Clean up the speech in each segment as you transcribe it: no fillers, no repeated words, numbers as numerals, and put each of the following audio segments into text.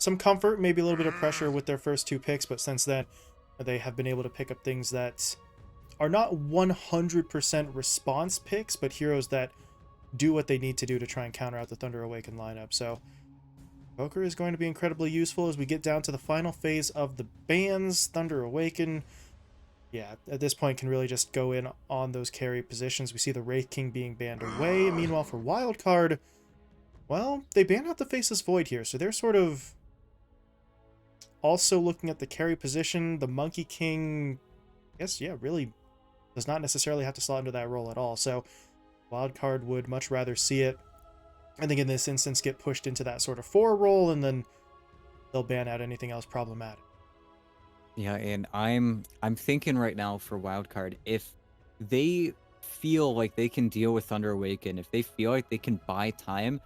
some comfort, maybe a little bit of pressure with their first two picks, but since then, they have been able to pick up things that are not 100% response picks, but heroes that do what they need to do to try and counter out the Thunder Awaken lineup. So Evoker is going to be incredibly useful as we get down to the final phase of the bans. Thunder Awaken, yeah, at this point can really just go in on those carry positions. We see the Wraith King being banned away. Meanwhile, for Wildcard, well, they banned out the Faceless Void here, so they're sort of also looking at the carry position. The Monkey King, I guess, yeah, really does not necessarily have to slot into that role at all. So Wildcard would much rather see it, I think in this instance, get pushed into that sort of 4 role, and then they'll ban out anything else problematic. Yeah, and I'm thinking right now for Wildcard, if they feel like they can deal with Thunder Awaken, if they feel like they can buy time,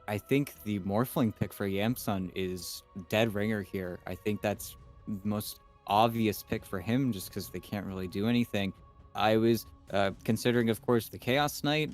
I think the Morphling pick for Yamsun is dead ringer here. I think that's the most obvious pick for him just because they can't really do anything. I was considering, of course, the Chaos Knight.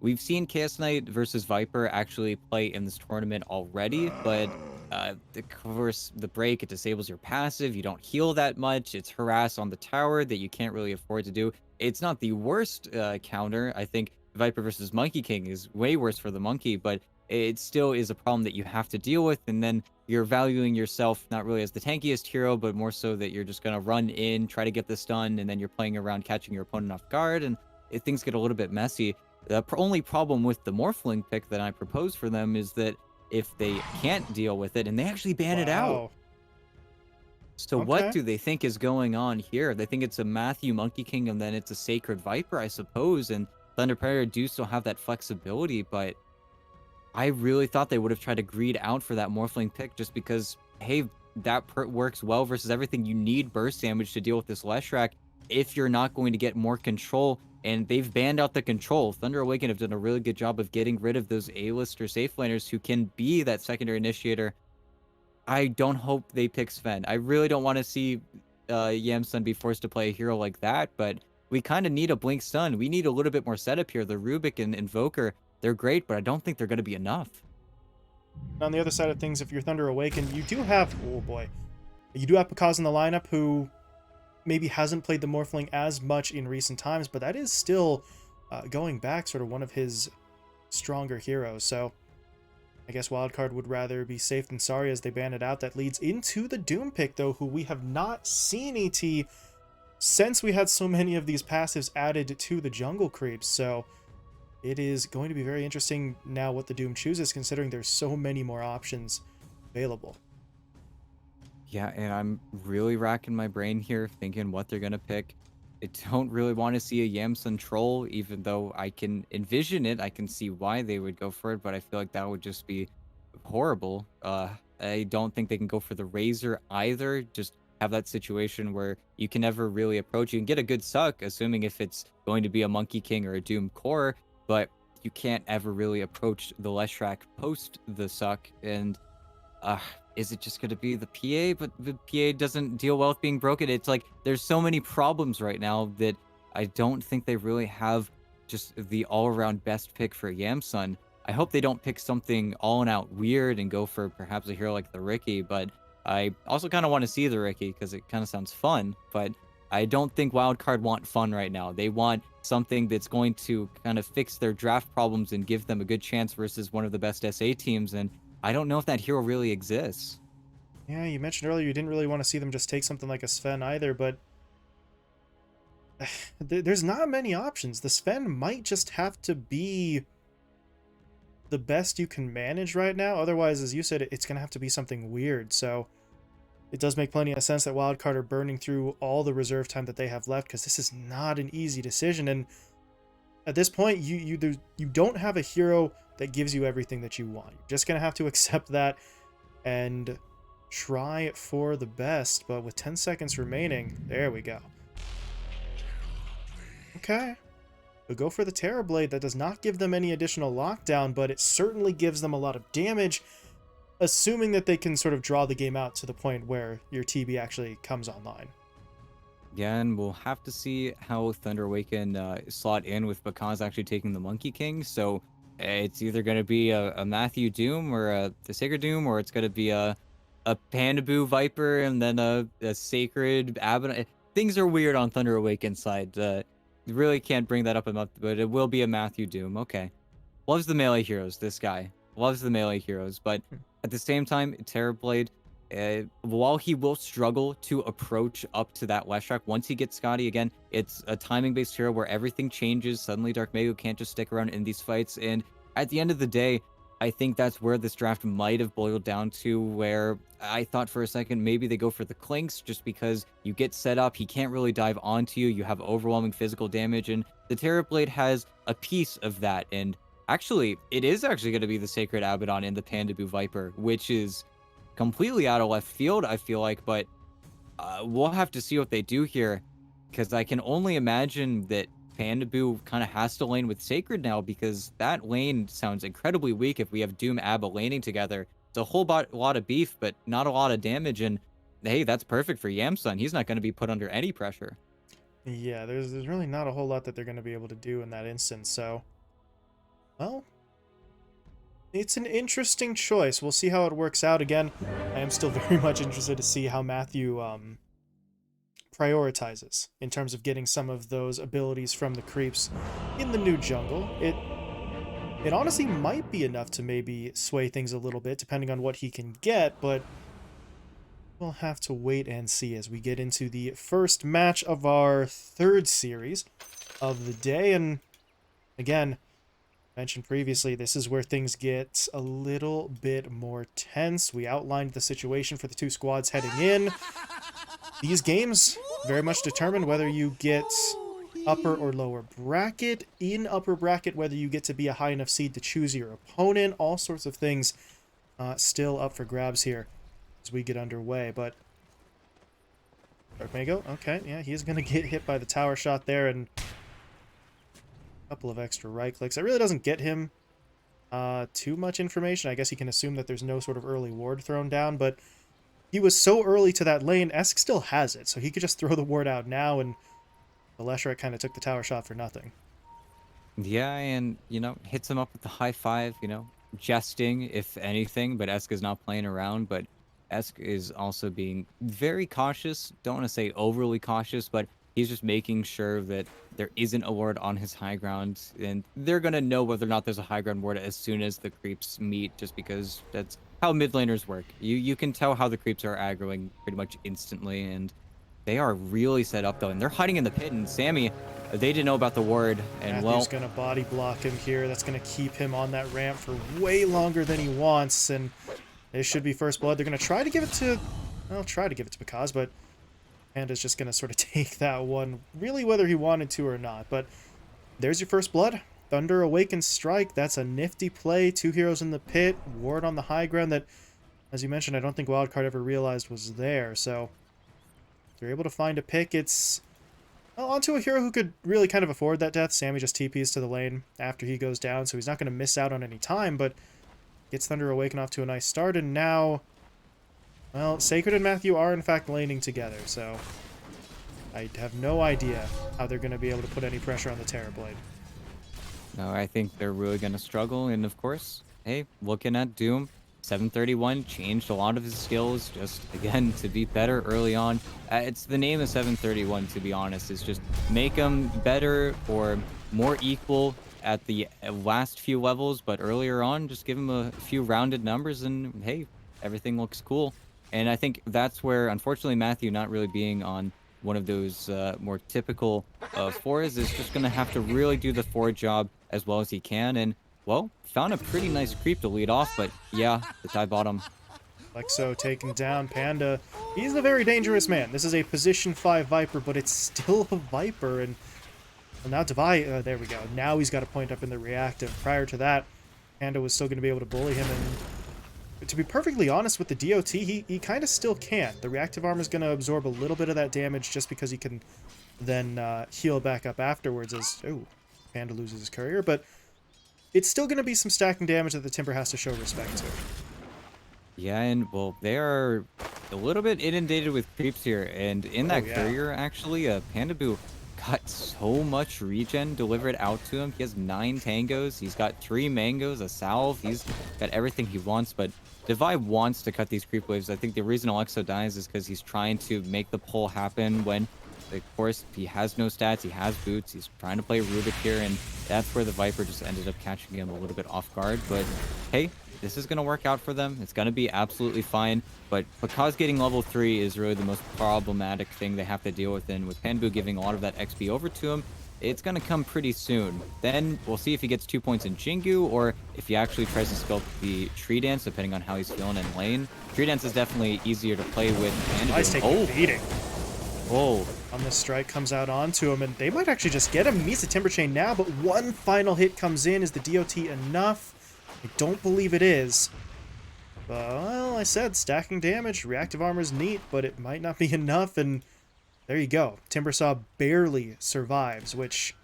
We've seen Chaos Knight versus Viper actually play in this tournament already, but of course, the break, it disables your passive. You don't heal that much. It's harass on the tower that you can't really afford to do. It's not the worst counter. I think Viper versus Monkey King is way worse for the monkey, but it still is a problem that you have to deal with. And then you're valuing yourself not really as the tankiest hero, but more so that you're just going to run in, try to get this done, and then you're playing around catching your opponent off guard, and things get a little bit messy. The only problem with the Morphling pick that I proposed for them is that if they can't deal with it, and they actually ban it out. Wow. So what Okay. do they think is going on here? They think it's a Matthew Monkey King and then it's a Sacred Viper, I suppose, and Thunder Predator do still have that flexibility, but I really thought they would have tried to greed out for that Morphling pick just because, hey, that works well versus everything. You need burst damage to deal with this Leshrac if you're not going to get more control, and they've banned out the control. Thunder Awaken have done a really good job of getting rid of those A-list or safe laners who can be that secondary initiator. I don't hope they pick Sven. I really don't want to see Yamsun be forced to play a hero like that, but we kind of need a Blink Stun. We need a little bit more setup here. The Rubik and Invoker, they're great, but I don't think they're going to be enough. On the other side of things, if you're Thunder Awaken, you do have, oh boy, you do have Pakaz in the lineup who maybe hasn't played the Morphling as much in recent times, but that is still going back sort of one of his stronger heroes. So I guess Wildcard would rather be safe than sorry as they ban it out. That leads into the Doom pick, though, who we have not seen ET since we had so many of these passives added to the jungle creeps. So it is going to be very interesting now what the Doom chooses, considering there's so many more options available. Yeah, and I'm really racking my brain here thinking what they're going to pick. I don't really want to see a Yamsun troll, even though I can envision it. I can see why they would go for it, but I feel like that would just be horrible. I don't think they can go for the Razor either. Just have that situation where you can never really approach. You can get a good suck, assuming if it's going to be a Monkey King or a Doom Core, but you can't ever really approach the Leshrac post the suck. And is it just going to be the PA? But the PA doesn't deal well with being broken. It's like there's so many problems right now that I don't think they really have just the all-around best pick for Yamsun. I hope they don't pick something all and out weird and go for perhaps a hero like the Ricky, but I also kind of want to see the Ricky because it kind of sounds fun, but I don't think Wildcard want fun right now. They want something that's going to kind of fix their draft problems and give them a good chance versus one of the best SA teams, and I don't know if that hero really exists. Yeah, you mentioned earlier you didn't really want to see them just take something like a Sven either, but there's not many options. The Sven might just have to be the best you can manage right now. Otherwise, as you said, it's going to have to be something weird. So it does make plenty of sense that Wildcard are burning through all the reserve time that they have left, because this is not an easy decision. And at this point, you don't have a hero that gives you everything that you want. You're just going to have to accept that and try for the best. But with 10 seconds remaining, there we go. Okay. We'll go for the Terror Blade. That does not give them any additional lockdown, but it certainly gives them a lot of damage, assuming that they can sort of draw the game out to the point where your TB actually comes online. Yeah, and we'll have to see how Thunder Awaken slot in with Bakaz actually taking the Monkey King. So it's either going to be a Matthew Doom or the Sacred Doom, or it's going to be a a Pandaboo Viper and then a Sacred Abaddon. Things are weird on Thunder Awaken side. Really can't bring that up enough, but it will be a Matthew Doom. Okay. Loves the melee heroes, this guy. Loves the melee heroes, but at the same time, Terrorblade, while he will struggle to approach up to that West Track, once he gets Scotty, again, it's a timing-based hero where everything changes. Suddenly, Dark Mago can't just stick around in these fights, and at the end of the day, I think that's where this draft might have boiled down to, where I thought for a second maybe they go for the Clinks just because you get set up, he can't really dive onto you, you have overwhelming physical damage, and the Terrorblade has a piece of that, and actually, it is actually going to be the Sacred Abaddon and the Pandaboo Viper, which is completely out of left field, I feel like, but we'll have to see what they do here, because I can only imagine that Pandaboo kind of has to lane with Sacred now, because that lane sounds incredibly weak if we have Doom Abba laning together. It's a whole lot of beef, but not a lot of damage, and hey, that's perfect for Yamsun. He's not going to be put under any pressure. Yeah, there's really not a whole lot that they're going to be able to do in that instance, so... Well, it's an interesting choice. We'll see how it works out. Again, I am still very much interested to see how Matthew prioritizes in terms of getting some of those abilities from the creeps in the new jungle. It honestly might be enough to maybe sway things a little bit, depending on what he can get, but we'll have to wait and see as we get into the first match of our third series of the day. And again, mentioned previously, this is where things get a little bit more tense. We outlined the situation for the two squads heading in. These games very much determine whether you get upper or lower bracket. In upper bracket, whether you get to be a high enough seed to choose your opponent. All sorts of things still up for grabs here as we get underway. But Dark Mago, okay, yeah, he's going to get hit by the tower shot there, and couple of extra right clicks. It really doesn't get him too much information. I guess he can assume that there's no sort of early ward thrown down, but he was so early to that lane, Esk still has it, so he could just throw the ward out now, and the Leshrac kind of took the tower shot for nothing. Yeah, and, you know, hits him up with the high five, you know, jesting, if anything, but Esk is not playing around, but Esk is also being very cautious. Don't want to say overly cautious, but he's just making sure that there isn't a ward on his high ground, and they're going to know whether or not there's a high ground ward as soon as the creeps meet, just because that's how mid laners work. You can tell how the creeps are aggroing pretty much instantly, and they are really set up, though, and they're hiding in the pit, and Sammy, they didn't know about the ward, and Matthew's going to body block him here. That's going to keep him on that ramp for way longer than he wants, and this should be first blood. They're going to try to give it to... Well, try to give it to Bakaz, but Panda's just going to sort of take that one, really whether he wanted to or not. But there's your first blood. Thunder Awaken Strike. That's a nifty play. Two heroes in the pit. Ward on the high ground that, as you mentioned, I don't think Wildcard ever realized was there. So if they're able to find a pick, it's well, onto a hero who could really kind of afford that death. Sammy just TPs to the lane after he goes down, so he's not going to miss out on any time, but gets Thunder Awaken off to a nice start, and now... Well, Sacred and Matthew are in fact laning together, so I have no idea how they're going to be able to put any pressure on the Terrorblade. No, I think they're really going to struggle, and of course, hey, looking at Doom, 731 changed a lot of his skills just, again, to be better early on. It's the name of 731, to be honest, is just make him better or more equal at the last few levels, but earlier on, just give him a few rounded numbers, and hey, everything looks cool. And I think that's where, unfortunately, Matthew not really being on one of those more typical fours is just going to have to really do the forward job as well as he can. And, well, found a pretty nice creep to lead off, but yeah, the tie bottom. Lexo taking down Panda. He's a very dangerous man. This is a position 5 Viper, but it's still a Viper. And well, now Devi, there we go. Now he's got a point up in the reactive. Prior to that, Panda was still going to be able to bully him, and to be perfectly honest with the DOT, he kind of still can. The reactive armor is going to absorb a little bit of that damage just because he can then heal back up afterwards as... Oh, Panda loses his courier, but it's still going to be some stacking damage that the Timber has to show respect to. Yeah, and, well, they are a little bit inundated with creeps here, and in that courier, actually, Pandaboo got so much regen delivered out to him. He has 9 tangos. He's got 3 mangoes, a salve. He's got everything he wants, but Devi wants to cut these creep waves. I think the reason Alexo dies is because he's trying to make the pull happen when, of course, he has no stats, he has boots, he's trying to play Rubik here, and that's where the Viper just ended up catching him a little bit off guard. But hey, this is going to work out for them. It's going to be absolutely fine. But because getting level 3 is really the most problematic thing they have to deal with, and with Panbu giving a lot of that XP over to him, it's going to come pretty soon. Then we'll see if he gets 2 points in Jingu, or if he actually tries to sculpt the Tree Dance, depending on how he's feeling in lane. Tree Dance is definitely easier to play with. He's taking a beating. Oh. On the strike comes out onto him, and they might actually just get him. He needs the Timber Chain now, but one final hit comes in. Is the DOT enough? I don't believe it is. Well, I said stacking damage. Reactive armor is neat, but it might not be enough, and there you go. Timbersaw barely survives, which...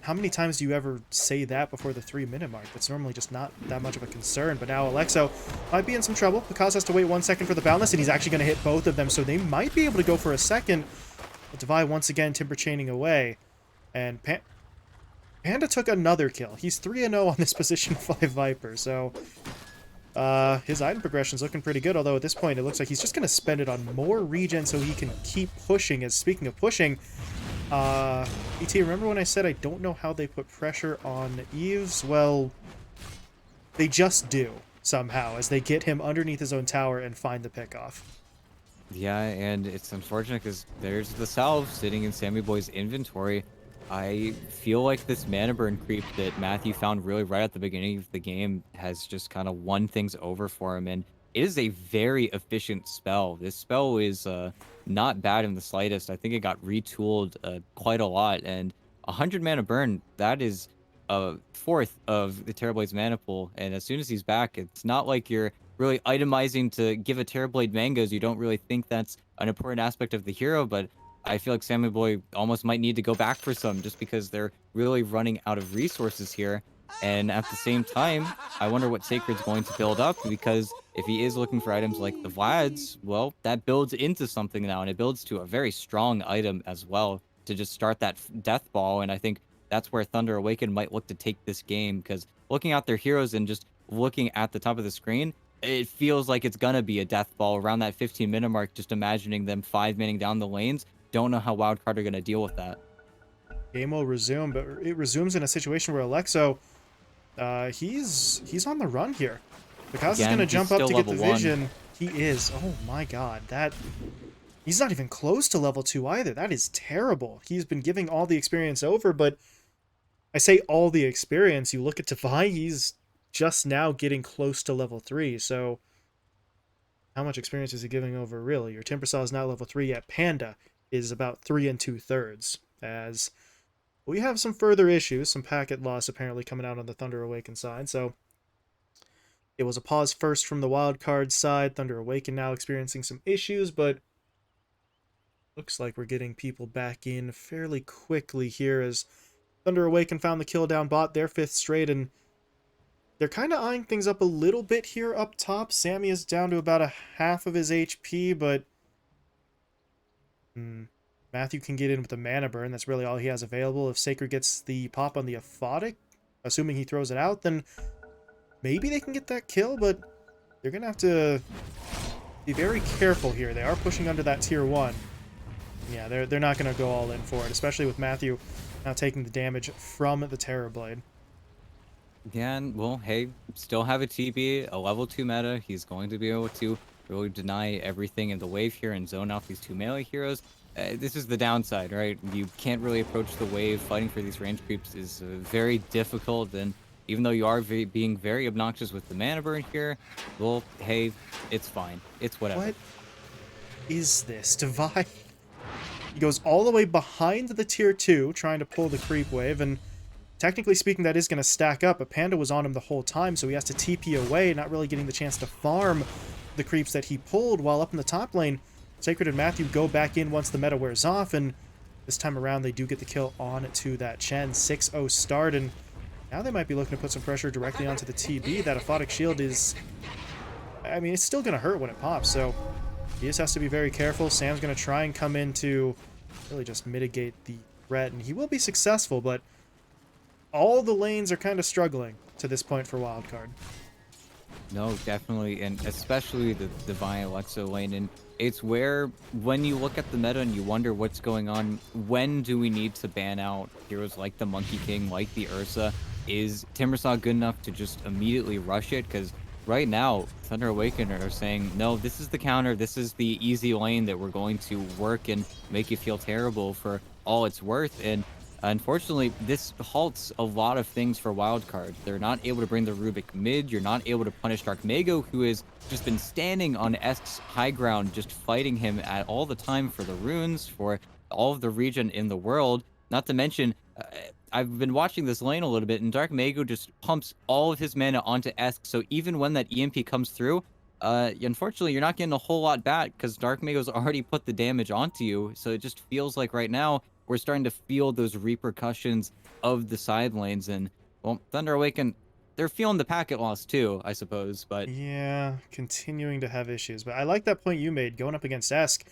How many times do you ever say that before the 3-minute mark? That's normally just not that much of a concern. But now Alexo might be in some trouble. Picasso has to wait 1 second for the Boundless, and he's actually going to hit both of them. So they might be able to go for a second. But Devi once again Timber Chaining away. And Panda took another kill. He's 3-0 on this position 5 Viper. So his item progression's looking pretty good. Although at this point it looks like he's just going to spend it on more regen so he can keep pushing. As speaking of pushing... ET, remember when I said I don't know how they put pressure on Eves? Well, they just do, somehow, as they get him underneath his own tower and find the pickoff. Yeah, and it's unfortunate because there's the salve sitting in Sammy Boy's inventory. I feel like this mana burn creep that Matthew found really right at the beginning of the game has just kind of won things over for him, and it is a very efficient spell. This spell is not bad in the slightest. I think it got retooled quite a lot, and 100 mana burn, that is a fourth of the Terrorblade's mana pool, and as soon as he's back, it's not like you're really itemizing to give a Terrorblade mangoes. You don't really think that's an important aspect of the hero, but I feel like Sammy Boy almost might need to go back for some just because they're really running out of resources here. And at the same time, I wonder what Sacred's going to build up, because if he is looking for items like the Vlads, well, that builds into something now, and it builds to a very strong item as well to just start that death ball. And I think that's where Thunder Awaken might look to take this game, because looking at their heroes and just looking at the top of the screen, it feels like it's going to be a death ball around that 15-minute mark, just imagining them 5-manning down the lanes. Don't know how Wildcard are going to deal with that. Game will resume, but it resumes in a situation where Alexo... he's on the run here. Because he's going to jump up to get the vision. He is. Oh my god. He's not even close to level 2 either. That is terrible. He's been giving all the experience over, but I say all the experience. You look at Devi, he's just now getting close to level 3. So how much experience is he giving over, really? Your Timbersaw is not level 3 yet. Panda is about 3 2/3. As we have some further issues, some packet loss apparently coming out on the Thunder Awaken side. So it was a pause first from the Wildcard side. Thunder Awaken now experiencing some issues, but looks like we're getting people back in fairly quickly here as Thunder Awaken found the kill down bot, their 5th straight, and they're kind of eyeing things up a little bit here up top. Sammy is down to about a half of his HP, but Matthew can get in with the mana burn. That's really all he has available. If Sacred gets the pop on the Aphotic, assuming he throws it out, then maybe they can get that kill, but they're going to have to be very careful here. They are pushing under that tier 1. Yeah, they're not going to go all in for it, especially with Matthew now taking the damage from the Terrorblade. Yeah, and well, hey, still have a TB, a level 2 meta. He's going to be able to really deny everything in the wave here and zone out these 2 melee heroes. This is the downside, right? You can't really approach the wave. Fighting for these range creeps is very difficult, and even though you are being very obnoxious with the mana burn here, well, hey, it's fine. It's whatever. What is this? Devi? He goes all the way behind the tier 2, trying to pull the creep wave, and technically speaking, that is going to stack up, but Panda was on him the whole time, so he has to TP away, not really getting the chance to farm the creeps that he pulled, while up in the top lane, Sacred and Matthew go back in once the meta wears off, and this time around they do get the kill on to that Chen. 6-0 start, and now they might be looking to put some pressure directly onto the TB. That Aphotic Shield is... I mean, it's still going to hurt when it pops, so he just has to be very careful. Sam's going to try and come in to really just mitigate the threat, and he will be successful, but all the lanes are kind of struggling to this point for Wildcard. No, definitely, and especially the Divine Alexa lane. And it's where, when you look at the meta and you wonder what's going on, when do we need to ban out heroes like the Monkey King, like the Ursa? Is Timbersaw good enough to just immediately rush it? Because right now, Thunder Awakener are saying, no, this is the counter, this is the easy lane that we're going to work and make you feel terrible for all it's worth. And unfortunately, this halts a lot of things for Wildcard. They're not able to bring the Rubik mid. You're not able to punish Dark Mago, who has just been standing on Esk's high ground, just fighting him at all the time for the runes, for all of the region in the world. Not to mention, I've been watching this lane a little bit, and Dark Mago just pumps all of his mana onto Esk. So even when that EMP comes through, unfortunately, you're not getting a whole lot back because Dark Mago's already put the damage onto you. So it just feels like right now, we're starting to feel those repercussions of the side lanes. And, well, Thunder Awaken, they're feeling the packet loss too, I suppose. But Yeah, continuing to have issues. But I like that point you made, going up against Esk.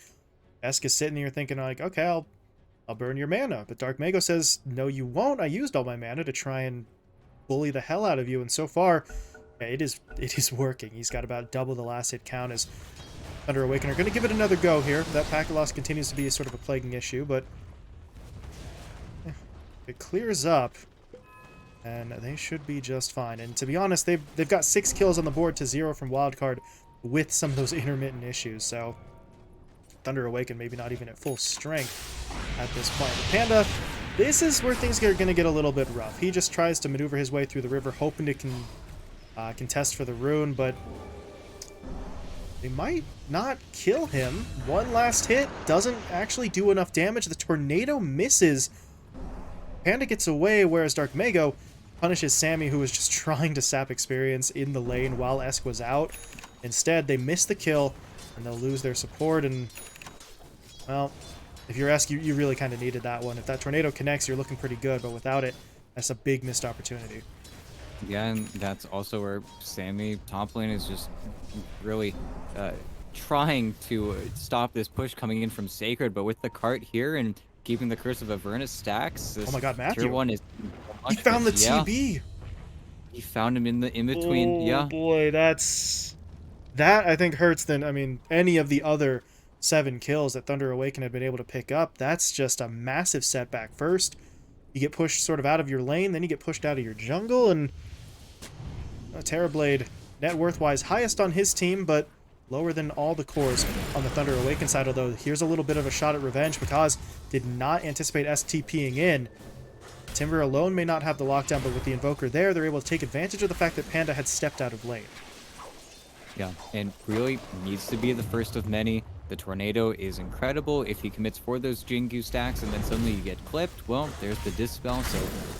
Esk is sitting here thinking like, okay, I'll burn your mana. But Dark Mago says, no, you won't. I used all my mana to try and bully the hell out of you. And so far, yeah, it is working. He's got about double the last hit count as Thunder Awakener. Going to give it another go here. That packet loss continues to be sort of a plaguing issue, but it clears up, and they should be just fine. And to be honest, they've got 6 kills on the board to 0 from Wildcard with some of those intermittent issues. So Thunder Awaken maybe not even at full strength at this point. But Panda, this is where things are going to get a little bit rough. He just tries to maneuver his way through the river, hoping to contest for the rune, but they might not kill him. One last hit doesn't actually do enough damage. The tornado misses. Panda gets away, whereas Dark Mago punishes Sammy, who was just trying to sap experience in the lane while Esk was out. Instead, they miss the kill, and they'll lose their support, and, well, if you're Esk, you really kind of needed that one. If that tornado connects, you're looking pretty good, but without it, that's a big missed opportunity. yeah, and that's also where Sammy top lane is just really trying to stop this push coming in from Sacred, but with the cart here and keeping the Curse of Avernus stacks, this Oh my god, Matthew. tier 1 is... He found the Yeah, TB! he found him in the in-between. Oh Yeah, boy, that I think hurts than, I mean, any of the other 7 kills that Thunder Awaken had been able to pick up. That's just a massive setback. First, you get pushed sort of out of your lane, then you get pushed out of your jungle, and Terrorblade, net worth-wise, highest on his team, but lower than all the cores on the Thunder Awaken side, although here's a little bit of a shot at revenge because did not anticipate STPing in. Timber alone may not have the lockdown, but with the Invoker there, they're able to take advantage of the fact that Panda had stepped out of lane. yeah, and really needs to be the first of many. The tornado is incredible. If he commits for those Jingu stacks and then suddenly you get clipped, well, there's the Dispel. So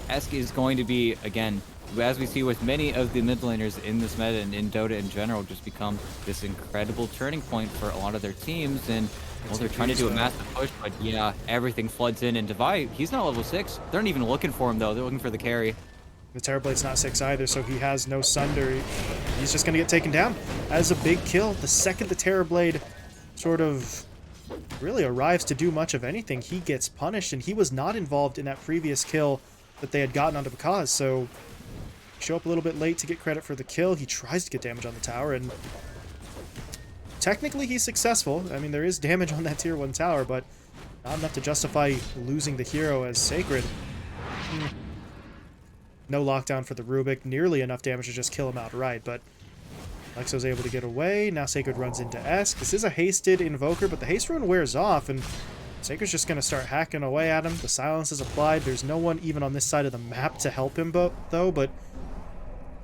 Esk is going to be, again, as we see with many of the mid laners in this meta and in Dota in general, just become this incredible turning point for a lot of their teams. And, well, they're trying to do a massive push, but yeah, everything floods in. And Devi, he's not level 6. They're not even looking for him, though. They're looking for the carry. The Terrorblade's not 6 either, so he has no Sunder. He's just going to get taken down as a big kill. The second the Terrorblade sort of really arrives to do much of anything, he gets punished, and he was not involved in that previous kill that they had gotten onto Bakaz, so show up a little bit late to get credit for the kill. He tries to get damage on the tower, and technically he's successful. I mean, there is damage on that tier 1 tower, but not enough to justify losing the hero as Sacred. No lockdown for the Rubik, nearly enough damage to just kill him outright, but Lexo's able to get away. Now Sacred runs into Esk. This is a hasted Invoker, but the haste rune wears off, and Sacred's just going to start hacking away at him. The silence is applied. There's no one even on this side of the map to help him, though, but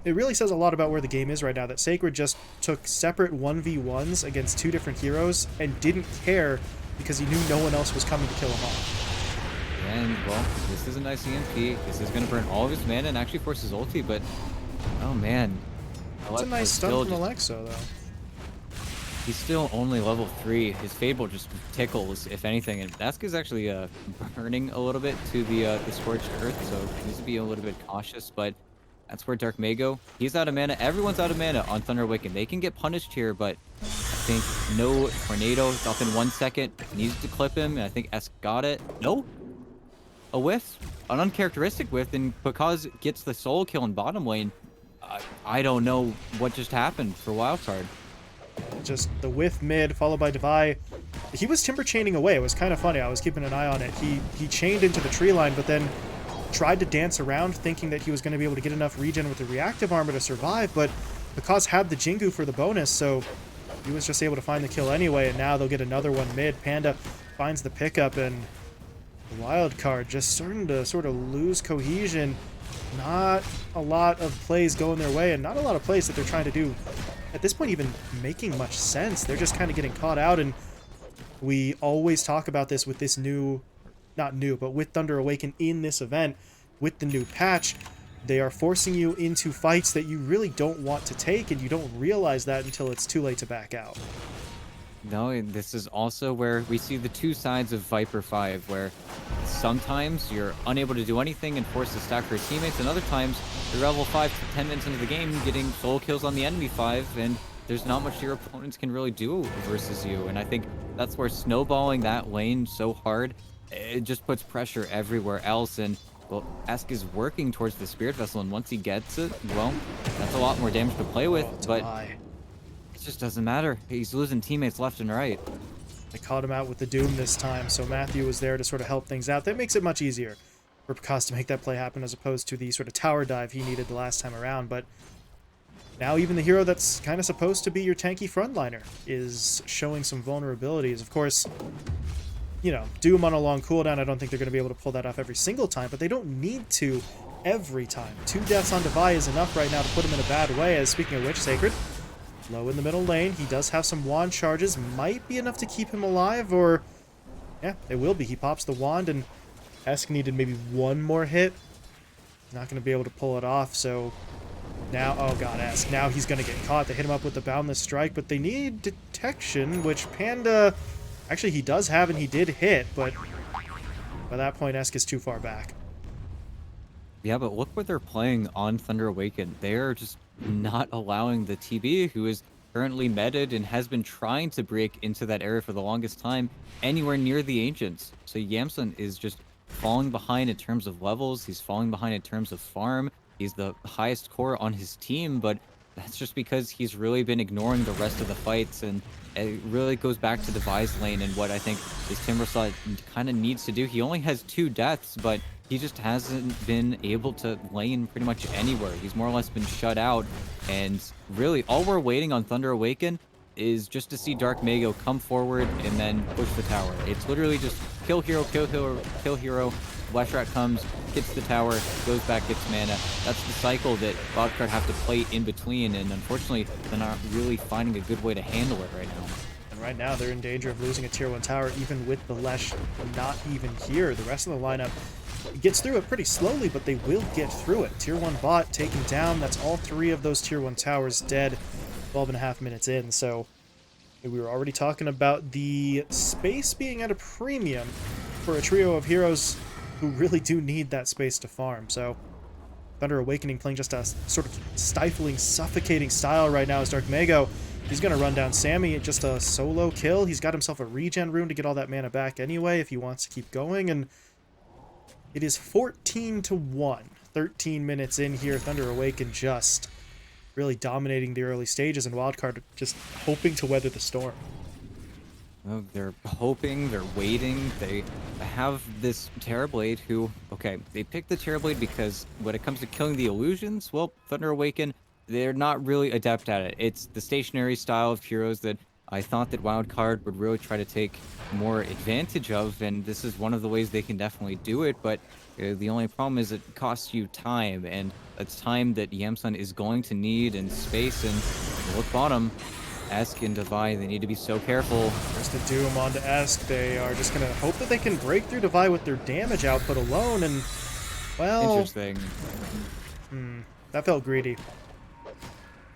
it really says a lot about where the game is right now, that Sacred just took separate 1v1s against 2 different heroes and didn't care because he knew no one else was coming to kill him off. And, well, this is a nice EMP. This is going to burn all of his mana and actually force his ulti, but, oh man. That's a nice stun from Alexo, though. He's still only level 3. His Fable just tickles, if anything, and Ask is actually burning a little bit to the Scorched Earth, so he needs to be a little bit cautious, but that's where Dark Mago, he's out of mana. Everyone's out of mana on Thunder Awaken. They can get punished here, but I think no tornado. It's up in 1 second. Needs to clip him, and I think Esk got it. No? a whiff, an uncharacteristic whiff, and because gets the solo kill in bottom lane. I don't know what just happened for Wildcard. Just the whiff mid, followed by Devi. He was timber chaining away. It was kind of funny. I was keeping an eye on it. He chained into the tree line, but then tried to dance around, thinking that he was going to be able to get enough regen with the reactive armor to survive, but Because had the Jingu for the bonus, so he was just able to find the kill anyway, and now they'll get another one mid. Panda finds the pickup, and the Wildcard just starting to sort of lose cohesion. Not a lot of plays going their way, and not a lot of plays that they're trying to do at this point even making much sense. They're just kind of getting caught out, and we always talk about this with this new, not new, but with Thunder Awaken in this event, with the new patch. They are forcing you into fights that you really don't want to take, and you don't realize that until it's too late to back out. No, and this is also where we see the two sides of Viper 5, where sometimes you're unable to do anything and forced to stack for your teammates, and other times you're level 5 to 10 minutes into the game getting solo kills on the enemy 5, and there's not much your opponents can really do versus you. And I think that's where snowballing that lane so hard, it just puts pressure everywhere else. And well, Ask is working towards the Spirit Vessel, and once he gets it, well, that's a lot more damage to play with, but it just doesn't matter. He's losing teammates left and right. They caught him out with the Doom this time, so Matthew was there to sort of help things out. That makes it much easier for Picasso to make that play happen, as opposed to the sort of tower dive he needed the last time around. But now even the hero that's kind of supposed to be your tanky frontliner is showing some vulnerabilities. Of course, you know, Doom on a long cooldown, I don't think they're going to be able to pull that off every single time, but they don't need to every time. 2 deaths on Devi is enough right now to put him in a bad way, as speaking of which, Sacred, low in the middle lane. He does have some wand charges, might be enough to keep him alive, or yeah, it will be. He pops the wand, and Esk needed maybe one more hit. Not going to be able to pull it off, so now, oh god, Esk, now he's going to get caught. They hit him up with the Boundless Strike, but they need detection, which Panda, actually he does have, and he did hit, but by that point Esk is too far back. Yeah, but look what they're playing on Thunder Awaken. They're just not allowing the TB, who is currently meted and has been trying to break into that area for the longest time, anywhere near the Ancients. So Yamsun is just falling behind in terms of levels. He's falling behind in terms of farm. He's the highest core on his team, but that's just because he's really been ignoring the rest of the fights, and it really goes back to Devi's lane and what I think this Timbersaw kind of needs to do. He only has 2 deaths, but he just hasn't been able to lane pretty much anywhere. He's more or less been shut out, and really all we're waiting on Thunder Awaken is just to see Dark Mago come forward and then push the tower. It's literally just kill hero, kill hero, kill hero. Flashrat comes, hits the tower, goes back, gets mana. That's the cycle that Wildcard have to play in between, and unfortunately, they're not really finding a good way to handle it right now. And right now, they're in danger of losing a tier 1 tower, even with the Lesh not even here. The rest of the lineup gets through it pretty slowly, but they will get through it. Tier 1 bot taken down. That's all 3 of those tier 1 towers dead, 12.5 minutes in. So we were already talking about the space being at a premium for a trio of heroes who really do need that space to farm. So Thunder Awakening playing just a sort of stifling, suffocating style right now as Dark Mago. He's going to run down Sammy, just a solo kill. He's got himself a regen rune to get all that mana back anyway if he wants to keep going, and it is 14-1. 13 minutes in here. Thunder Awaken just really dominating the early stages, and Wildcard just hoping to weather the storm. Well, they're hoping, they're waiting. They have this Terrorblade who, okay, they picked the Terrorblade because when it comes to killing the illusions, well, Thunder Awaken, they're not really adept at it. It's the stationary style of heroes that I thought that Wildcard would really try to take more advantage of, and this is one of the ways they can definitely do it, but the only problem is it costs you time, and it's time that Yamsun is going to need in space. And look bottom, Esk and Devi, they need to be so careful. There's the Doom onto Esk. They are just going to hope that they can break through Devi with their damage output alone, and, well, interesting. That felt greedy.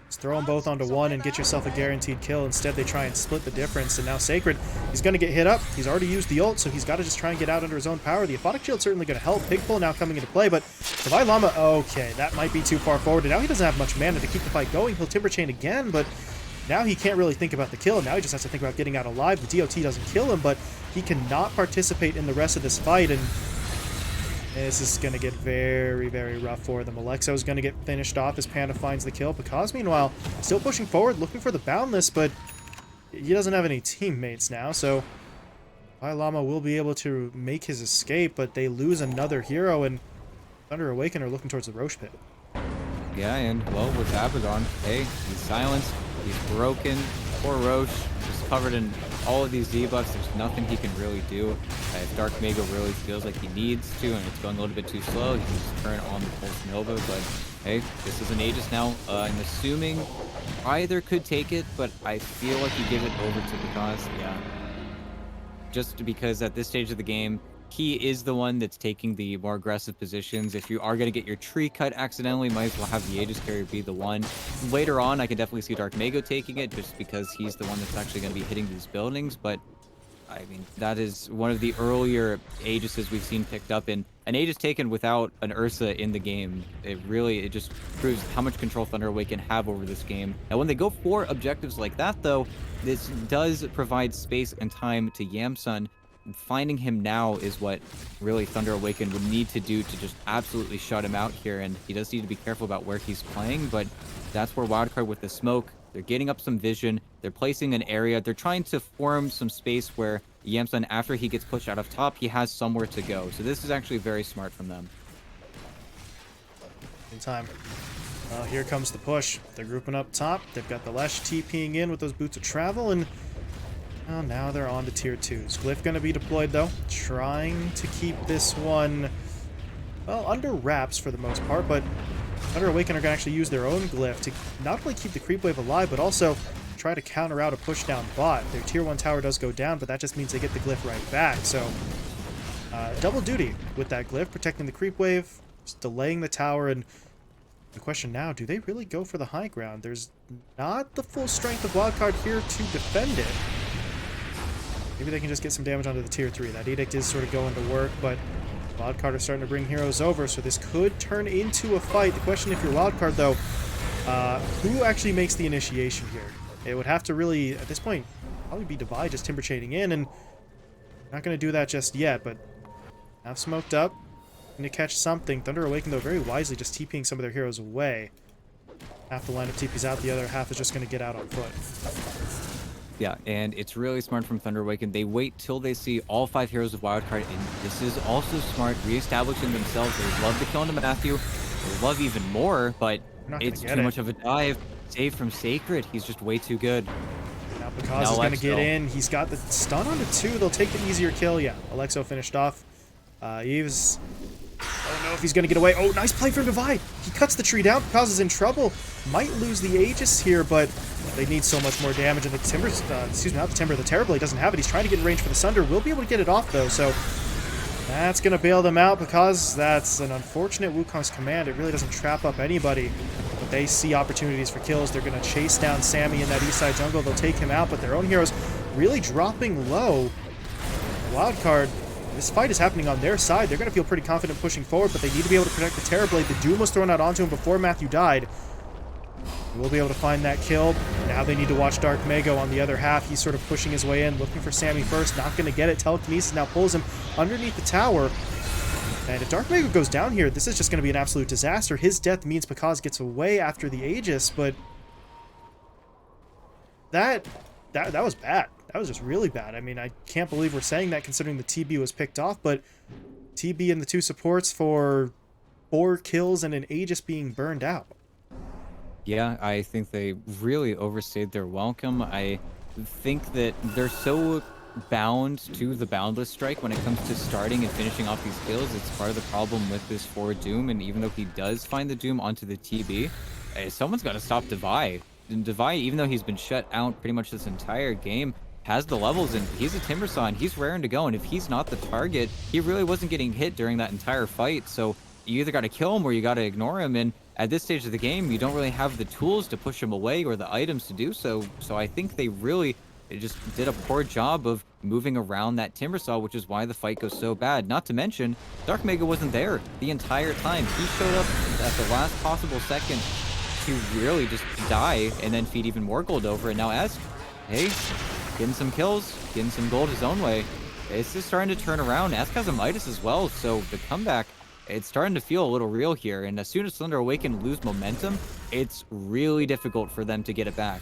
Just throw them both onto one and get yourself a guaranteed kill. Instead, they try and split the difference, and now Sacred, he's going to get hit up. He's already used the ult, so he's got to just try and get out under his own power. The Aphotic Shield's certainly going to help. Pig Pull now coming into play, but Devi Llama, okay, that might be too far forward, and now he doesn't have much mana to keep the fight going. He'll Timber Chain again, but now he can't really think about the kill. Now he just has to think about getting out alive. The DOT doesn't kill him, but he cannot participate in the rest of this fight, and This is going to get very, very rough for them. Alexo's going to get finished off as Panda finds the kill. Because meanwhile, still pushing forward, looking for the Boundless, but he doesn't have any teammates now, so Llama will be able to make his escape, but they lose another hero, and Thunder Awaken are looking towards the Roche pit. Yeah, and well, with Abaddon, hey, he's silenced, he's broken. Poor Roche, just covered in all of these debuffs. There's nothing he can really do. If Dark Mega really feels like he needs to, and it's going a little bit too slow, he can just turn on the Pulse Nova. But hey, this is an Aegis now. I'm assuming either could take it, but I feel like you give it over to Because, yeah. Just because at this stage of the game, he is the one that's taking the more aggressive positions. If you are going to get your tree cut accidentally, might as well have the Aegis carrier be the one. Later on, I can definitely see Dark Mago taking it, just because he's the one that's actually going to be hitting these buildings. But, I mean, that is one of the earlier Aegises we've seen picked up. And an Aegis taken without an Ursa in the game, it just proves how much control Thunder Awaken have over this game. Now, when they go for objectives like that, though, this does provide space and time to Yamsun. Finding him now is what really Thunder Awaken would need to do to just absolutely shut him out here, and he does need to be careful about where he's playing, but that's where Wildcard with the smoke, they're getting up some vision, they're placing an area, they're trying to form some space where Yamsun, after he gets pushed out of top, he has somewhere to go. So this is actually very smart from them. In time. Here comes the push. They're grouping up top. They've got the Lesh TPing in with those Boots of Travel, and well, now they're on to tier 2s. Glyph going to be deployed, though. Trying to keep this one, well, under wraps for the most part, but Thunder Awaken are going to actually use their own Glyph to not only keep the creep wave alive, but also try to counter out a push down bot. Their tier 1 tower does go down, but that just means they get the Glyph right back. So, double duty with that Glyph, protecting the creep wave, just delaying the tower, and the question now, do they really go for the high ground? There's not the full strength of Wildcard here to defend it. Maybe they can just get some damage onto the tier 3. That Edict is sort of going to work, but Wildcard are starting to bring heroes over, so this could turn into a fight. The question, if you're Wildcard, though, who actually makes the initiation here? It would have to really, at this point, probably be Divide just timber chaining in, and not going to do that just yet, but have smoked up. Going to catch something. Thunder Awaken, though, very wisely just TPing some of their heroes away. Half the lineup TP's out, the other half is just going to get out on foot. Yeah, and it's really smart from Thunder Awaken. They wait till they see all 5 heroes of Wildcard, and this is also smart, reestablishing themselves. They love the kill into Matthew. They love even more, but it's too much of a dive. Save from Sacred. He's just way too good. Now Because is going to get in. He's got the stun onto 2. They'll take the easier kill. Yeah, Alexo finished off. Eves... I don't know if he's going to get away. Oh, nice play from Divide. He cuts the tree down. Because is in trouble. Might lose the Aegis here, but they need so much more damage. And the Timber, excuse me, not the Timber, the Terrorblade doesn't have it. He's trying to get in range for the Sunder. Will be able to get it off, though, so that's going to bail them out because that's an unfortunate Wukong's command. It really doesn't trap up anybody, but they see opportunities for kills. They're going to chase down Sammy in that east side jungle. They'll take him out, but their own heroes really dropping low. Wildcard, this fight is happening on their side. They're going to feel pretty confident pushing forward, but they need to be able to protect the Terrorblade. The Doom was thrown out onto him before Matthew died. We'll be able to find that kill. Now they need to watch Dark Mago on the other half. He's sort of pushing his way in, looking for Sammy first. Not going to get it. Telekinesis now pulls him underneath the tower. And if Dark Mago goes down here, this is just going to be an absolute disaster. His death means Because gets away after the Aegis, but that was bad. That was just really bad. I mean, I can't believe we're saying that considering the TB was picked off, but TB and the 2 supports for 4 kills and an Aegis being burned out. Yeah, I think they really overstayed their welcome. I think that they're so bound to the Boundless Strike when it comes to starting and finishing off these kills. It's part of the problem with this for Doom, and even though he does find the Doom onto the TB, someone's got to stop Divide. And Divide, even though he's been shut out pretty much this entire game, has the levels, and he's a Timbersaw, and he's raring to go, and if he's not the target, he really wasn't getting hit during that entire fight, so you either got to kill him or you got to ignore him, and at this stage of the game, you don't really have the tools to push him away or the items to do so, so I think they really just did a poor job of moving around that Timbersaw, which is why the fight goes so bad. Not to mention, Dark Mega wasn't there the entire time. He showed up at the last possible second to really just die and then feed even more gold over, and now as, hey, getting some kills, getting some gold his own way. It's just starting to turn around. Ask has a Midas as well, so the comeback it's starting to feel a little real here. And as soon as Thunder Awaken lose momentum, it's really difficult for them to get it back.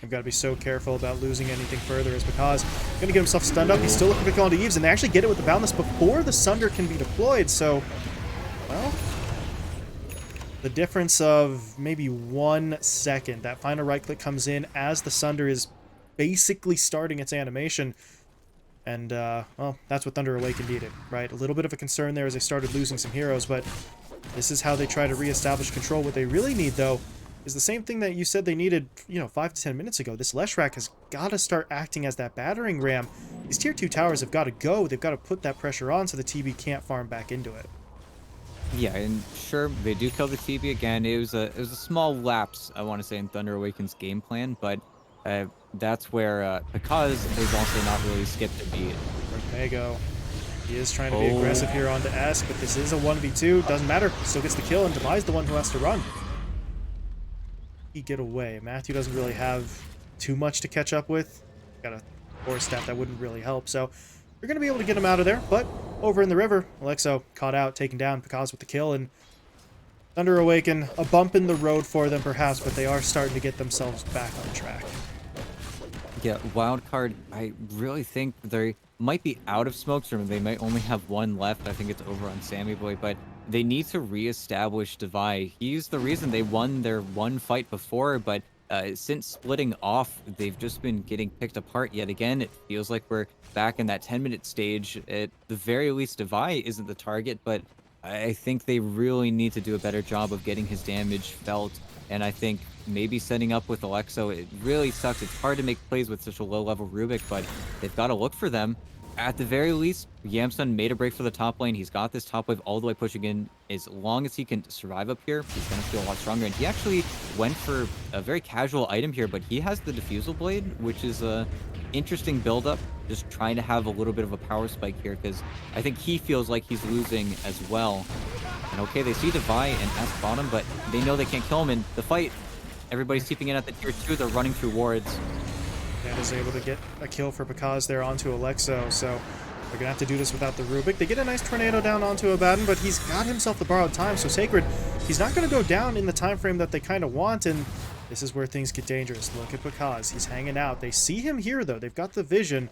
I've got to be so careful about losing anything further as because going to get himself stunned up. He's still looking to kill onto Eves, and they actually get it with the Boundless before the Sunder can be deployed. So, well, the difference of maybe 1 second. That final right click comes in as the Sunder is basically starting its animation. And, well, that's what Thunder Awaken needed, right? A little bit of a concern there as they started losing some heroes, but this is how they try to reestablish control. What they really need, though, is the same thing that you said they needed, 5 to 10 minutes ago. This Leshrac has got to start acting as that battering ram. These tier 2 towers have got to go. They've got to put that pressure on so the TB can't farm back into it. Yeah, and sure, they do kill the TB again. It was a small lapse, I want to say, in Thunder Awaken's game plan, but that's where because they've also not really skipped a beat. Mago. He is trying to be aggressive here onto S, but this is a 1v2. Doesn't matter. Still gets the kill, and Devi's the one who has to run. He get away. Matthew doesn't really have too much to catch up with. Got a force staff that wouldn't really help, so you're going to be able to get him out of there. But over in the river, Alexo caught out, taken down Pikaz with the kill, and Thunder Awaken, a bump in the road for them perhaps, but they are starting to get themselves back on track. Yeah, Wildcard, I really think they might be out of smokes, or they might only have one left. I think it's over on Sammy Boy, but they need to reestablish Devi. He's the reason they won their one fight before, but since splitting off, they've just been getting picked apart yet again. It feels like we're back in that 10-minute stage. At the very least, Devi isn't the target, but I think they really need to do a better job of getting his damage felt. And I think maybe setting up with Alexo, it really sucks. It's hard to make plays with such a low-level Rubik, but they've got to look for them. At the very least, Yamsun made a break for the top lane. He's got this top wave all the way pushing in. As long as he can survive up here, he's going to feel a lot stronger. And he actually went for a very casual item here, but he has the Diffusal Blade, which is a interesting build-up. Just trying to have a little bit of a power spike here, because I think he feels like he's losing as well. And okay, they see Devi and S bottom, but they know they can't kill him in the fight. Everybody's keeping in at the tier 2. They're running through wards. And is able to get a kill for Pikaz there onto Alexo, so they're going to have to do this without the Rubik. They get a nice tornado down onto Abaddon, but he's got himself the borrowed time, so Sacred, he's not going to go down in the time frame that they kind of want, and this is where things get dangerous. Look at Pikaz. He's hanging out. They see him here, though. They've got the vision.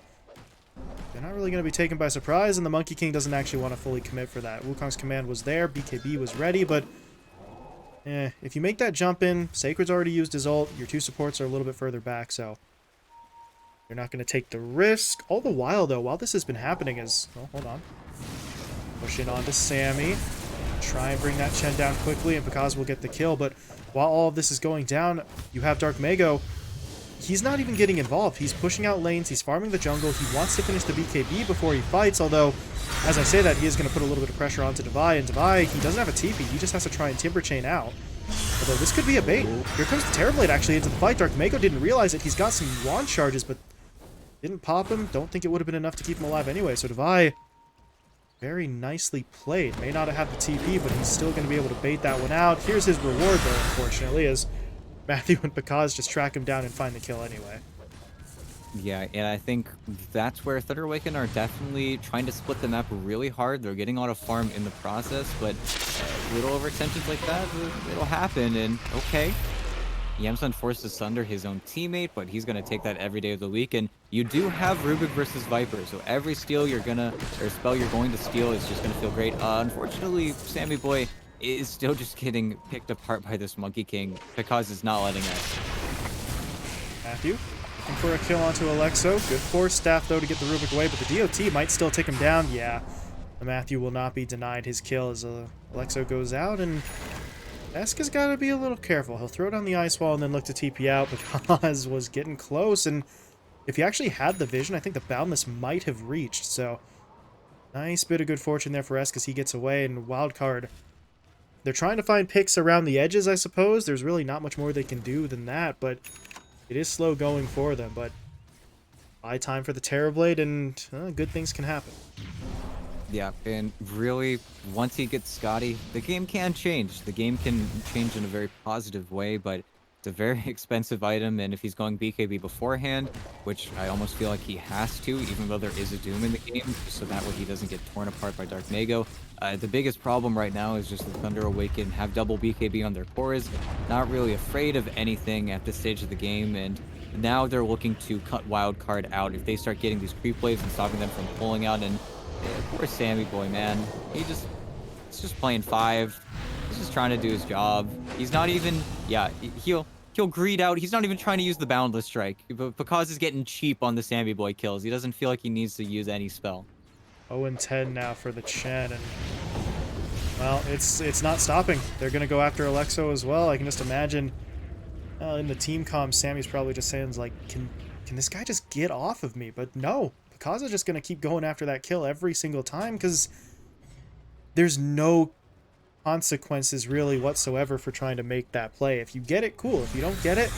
They're not really going to be taken by surprise, and the Monkey King doesn't actually want to fully commit for that. Wukong's command was there. BKB was ready, but if you make that jump in, Sacred's already used his ult. Your two supports are a little bit further back, so you're not going to take the risk. All the while, though, while this has been happening is... Oh, hold on. Push in onto Sammy. Try and bring that Chen down quickly, and Pikaz will get the kill. But while all of this is going down, you have Dark Mago. He's not even getting involved. He's pushing out lanes. He's farming the jungle. He wants to finish the BKB before he fights, although, as I say that, he is going to put a little bit of pressure onto Devi. And Devi, he doesn't have a TP. He just has to try and Timber Chain out. Although this could be a bait. Here comes the Terrorblade actually into the fight. Dark Mago didn't realize it. He's got some wand charges, but didn't pop him. Don't think it would have been enough to keep him alive anyway. So Devi, very nicely played. May not have had the TP, but he's still going to be able to bait that one out. Here's his reward, though, unfortunately, as Matthew and Pikaz just track him down and find the kill anyway. Yeah, and I think that's where Thunder Awaken are definitely trying to split the map really hard. They're getting a lot of farm in the process, but little overextensions like that, it'll happen, and okay. Yamsun forces Thunder his own teammate, but he's going to take that every day of the week, and you do have Rubik versus Viper, so every steal you're going to, or spell you're going to steal is just going to feel great. Unfortunately, Sammy Boy is still just getting picked apart by this Monkey King because it's not letting us. Matthew looking for a kill onto Alexo. Good force staff, though, to get the Rubik away, but the DOT might still take him down. Yeah, Matthew will not be denied his kill as Alexo goes out, and Eska's got to be a little careful. He'll throw down the ice wall and then look to TP out because was getting close, and if he actually had the vision, I think the Boundless might have reached, so nice bit of good fortune there for Eska as he gets away, and Wildcard, they're trying to find picks around the edges, I suppose. There's really not much more they can do than that, but it is slow going for them. But buy time for the Terrorblade, and good things can happen. Yeah, and really, once he gets Scotty, the game can change. The game can change in a very positive way, but It's a very expensive item, and if he's going BKB beforehand, which I almost feel like he has to, even though there is a Doom in the game, just so that way he doesn't get torn apart by Dark Mago. The biggest problem right now is just the Thunder Awaken have double BKB on their cores, not really afraid of anything at this stage of the game, and now they're looking to cut Wildcard out if they start getting these creep waves and stopping them from pulling out. And poor Sammy boy, man, he's just playing 5. He's just trying to do his job. He's not even, yeah, he'll greed out. He's not even trying to use the Boundless Strike. But because he's getting cheap on the Sammy boy kills, he doesn't feel like he needs to use any spell. 0-10 now for the Chen, and well, it's not stopping. They're gonna go after Alexo as well. I can just imagine in the team comm, Sammy's probably just saying like, can this guy just get off of me? But no, Picasso's just gonna keep going after that kill every single time because there's no consequences really whatsoever for trying to make that play. If you get it, cool. If you don't get it,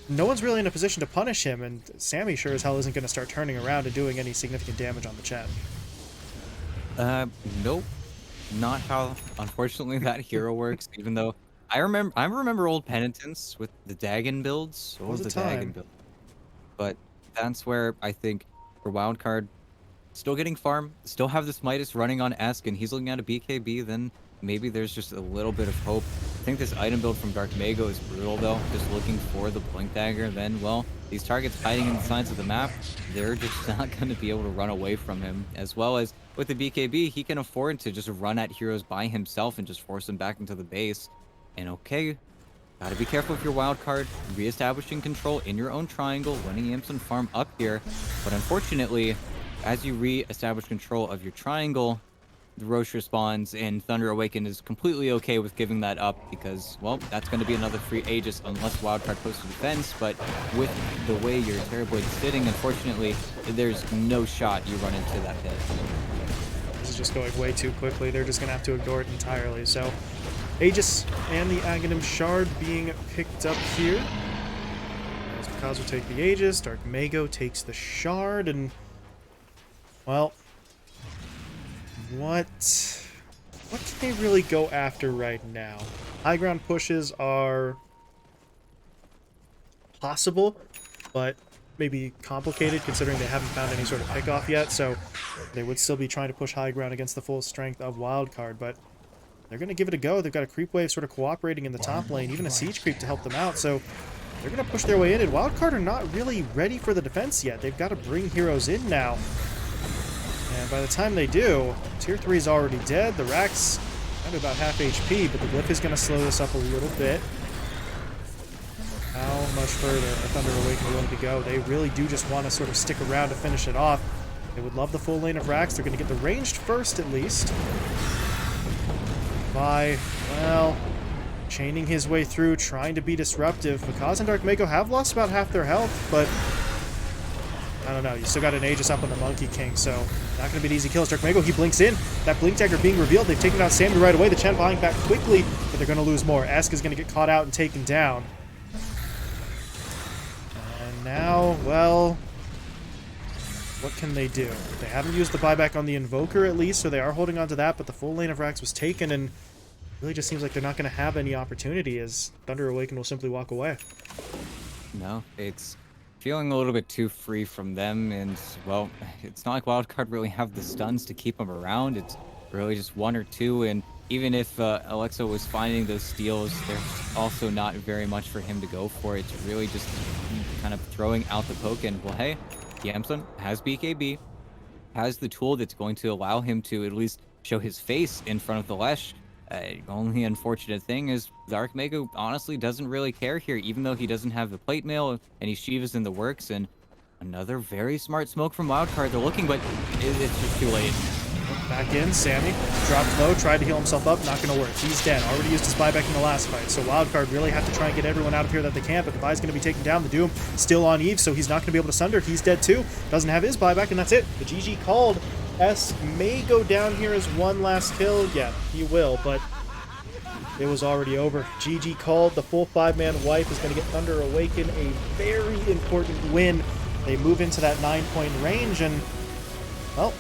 no one's really in a position to punish him, and Sammy sure as hell isn't going to start turning around and doing any significant damage on the Chen. Nope. Not how, unfortunately, that hero works, even though I remember old Penitence with the Dagon builds. What was the Dagon build? But that's where I think for Wildcard, still getting farm, still have this Midas running on Esk, and he's looking at a BKB, then maybe there's just a little bit of hope. I think this item build from Dark Mago is brutal, though. Just looking for the Blink Dagger, then, well, these targets hiding in the sides of the map, they're just not going to be able to run away from him. As well as with the BKB, he can afford to just run at heroes by himself and just force them back into the base. And okay, gotta be careful with your wild card, reestablishing control in your own triangle, winning Yamson farm up here. But unfortunately, as you re-establish control of your triangle, the Roche responds, and Thunder Awaken is completely okay with giving that up because, well, that's going to be another free Aegis unless Wildcard posts a defense. But with the way your Terrorblade is sitting, unfortunately, there's no shot you run into that pit. This is just going way too quickly. They're just going to have to ignore it entirely. So, Aegis and the Aghanim Shard being picked up here. As Picasso will take the Aegis, Dark Mago takes the Shard, and, well, what can they really go after right now? High ground pushes are possible, but maybe complicated considering they haven't found any sort of pickoff yet, so they would still be trying to push high ground against the full strength of Wildcard, but they're going to give it a go. They've got a creep wave sort of cooperating in the top lane, even a siege creep to help them out, so they're going to push their way in, and Wildcard are not really ready for the defense yet. They've got to bring heroes in now. And by the time they do, Tier 3 is already dead. The Rack's at about half HP, but the Glyph is going to slow this up a little bit. How much further are Thunder Awaken willing to go? They really do just want to sort of stick around to finish it off. They would love the full lane of Racks. They're going to get the ranged first, at least. By, well, chaining his way through, trying to be disruptive. Picasso and Dark Mago have lost about half their health, but I don't know. You still got an Aegis up on the Monkey King, so not going to be an easy kill. Dark Mago, he blinks in. That Blink Dagger being revealed. They've taken out Sammy right away. The Chen buying back quickly, but they're going to lose more. Esk is going to get caught out and taken down. And now, well, what can they do? They haven't used the buyback on the Invoker, at least, so they are holding on to that, but the full lane of Rax was taken, and really just seems like they're not going to have any opportunity as Thunder Awaken will simply walk away. No, it's feeling a little bit too free from them, and, well, it's not like Wildcard really have the stuns to keep them around. It's really just one or two, and even if Alexa was finding those steals, there's also not very much for him to go for. It's really just kind of throwing out the poke, and, well, hey, Yamson has BKB, has the tool that's going to allow him to at least show his face in front of the Lesh. Only unfortunate thing is Dark Mago honestly doesn't really care here, even though he doesn't have the plate mail and he's Shiva's in the works. And another very smart smoke from Wildcard. They're looking, but it's just too late. Back in, Sammy dropped low, tried to heal himself up, not going to work. He's dead. Already used his buyback in the last fight. So Wildcard really have to try and get everyone out of here that they can, but the buy's going to be taken down. The Doom still on Eve, so he's not going to be able to sunder. He's dead too. Doesn't have his buyback, and that's it. The GG called. S may go down here as one last kill. Yeah, he will, but it was already over. GG called. The full 5-man wipe is going to get Thunder Awaken a very important win. They move into that 9-point range, and, well,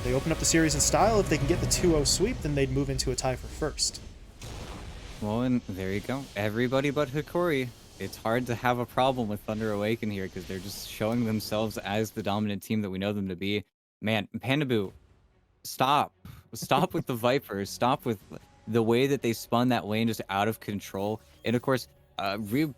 they open up the series in style. If they can get the 2-0 sweep, then they'd move into a tie for first. Well, and there you go. Everybody but Hikori. It's hard to have a problem with Thunder Awaken here because they're just showing themselves as the dominant team that we know them to be. Man, Pandabu, stop. Stop with the Vipers. Stop with the way that they spun that lane just out of control. And of course,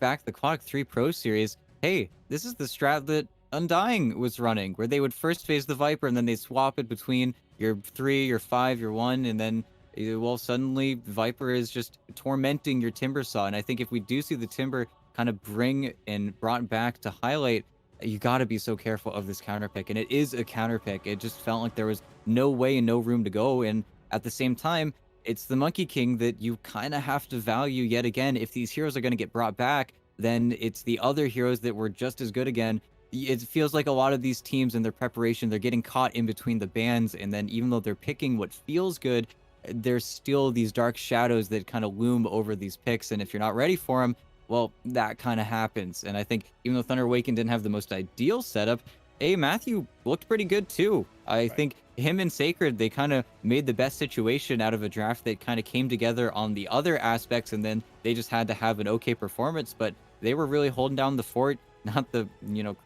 back the clock 3 Pro Series. Hey, this is the strat that Undying was running, where they would first phase the Viper and then they swap it between your 3, your 5, your 1, and then well, suddenly Viper is just tormenting your Timber Saw. And I think if we do see the Timber kind of bring and brought back to highlight, you got to be so careful of this counter pick. And it is a counter pick. It just felt like there was no way and no room to go. And at the same time, it's the Monkey King that you kind of have to value yet again. If these heroes are going to get brought back, then it's the other heroes that were just as good again. It feels like a lot of these teams in their preparation, they're getting caught in between the bands. And then even though they're picking what feels good, there's still these dark shadows that kind of loom over these picks. And if you're not ready for them, well, that kind of happens. And I think even though Thunder Awaken didn't have the most ideal setup, Matthew looked pretty good too. I think him and Sacred, they kind of made the best situation out of a draft that kind of came together on the other aspects, and then they just had to have an okay performance, but they were really holding down the fort. Not the,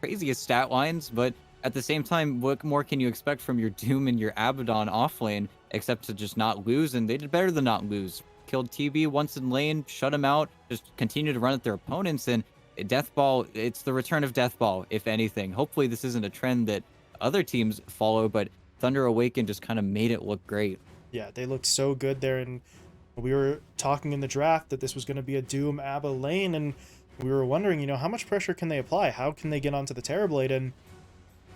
craziest stat lines, but at the same time, what more can you expect from your Doom and your Abaddon off lane except to just not lose? And they did better than not lose. Killed TB once in lane, shut him out, just continue to run at their opponents. And Deathball, it's the return of Deathball, if anything. Hopefully this isn't a trend that other teams follow, but Thunder Awaken just kind of made it look great. Yeah, they looked so good there, and we were talking in the draft that this was going to be a Doom Abba lane, and we were wondering, how much pressure can they apply? How can they get onto the Terrorblade? And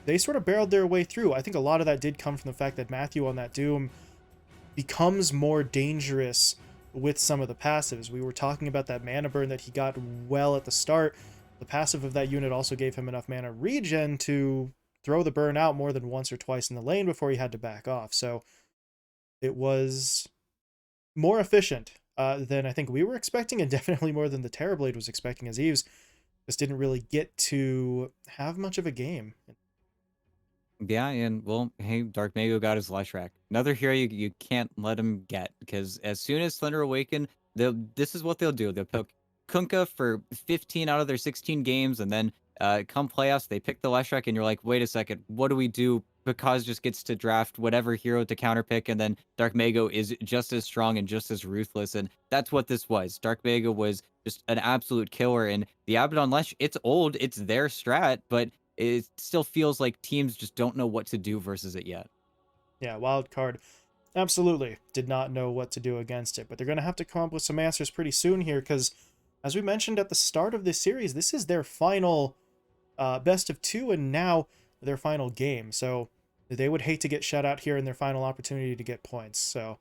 they sort of barreled their way through. I think a lot of that did come from the fact that Matthew on that Doom becomes more dangerous with some of the passives. We were talking about that mana burn that he got well at the start. The passive of that unit also gave him enough mana regen to throw the burn out more than once or twice in the lane before he had to back off. So it was more efficient than I think we were expecting, and definitely more than the Terrorblade was expecting, as Eves just didn't really get to have much of a game. Yeah, and well, hey, Dark Mago got his Leshrac. Another hero you can't let him get, because as soon as Thunder Awaken, this is what they'll do. They'll pick Kunkka for 15 out of their 16 games, and then come playoffs, they pick the Leshrac, and you're like, wait a second, what do we do? Because just gets to draft whatever hero to counterpick, and then Dark Mago is just as strong and just as ruthless, and that's what this was. Dark Mago was just an absolute killer, and the Abaddon Lesh, it's old, it's their strat, but it still feels like teams just don't know what to do versus it yet. Yeah, Wildcard absolutely did not know what to do against it, but they're going to have to come up with some answers pretty soon here, because as we mentioned at the start of this series, this is their final best of 2 and now their final game. So they would hate to get shut out here in their final opportunity to get points. So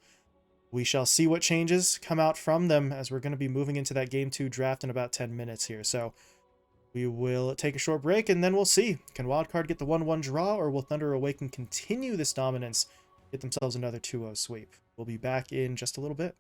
we shall see what changes come out from them, as we're going to be moving into that Game 2 draft in about 10 minutes here. So we will take a short break, and then we'll see. Can Wildcard get the 1-1 draw, or will Thunder Awaken continue this dominance, get themselves another 2-0 sweep? We'll be back in just a little bit.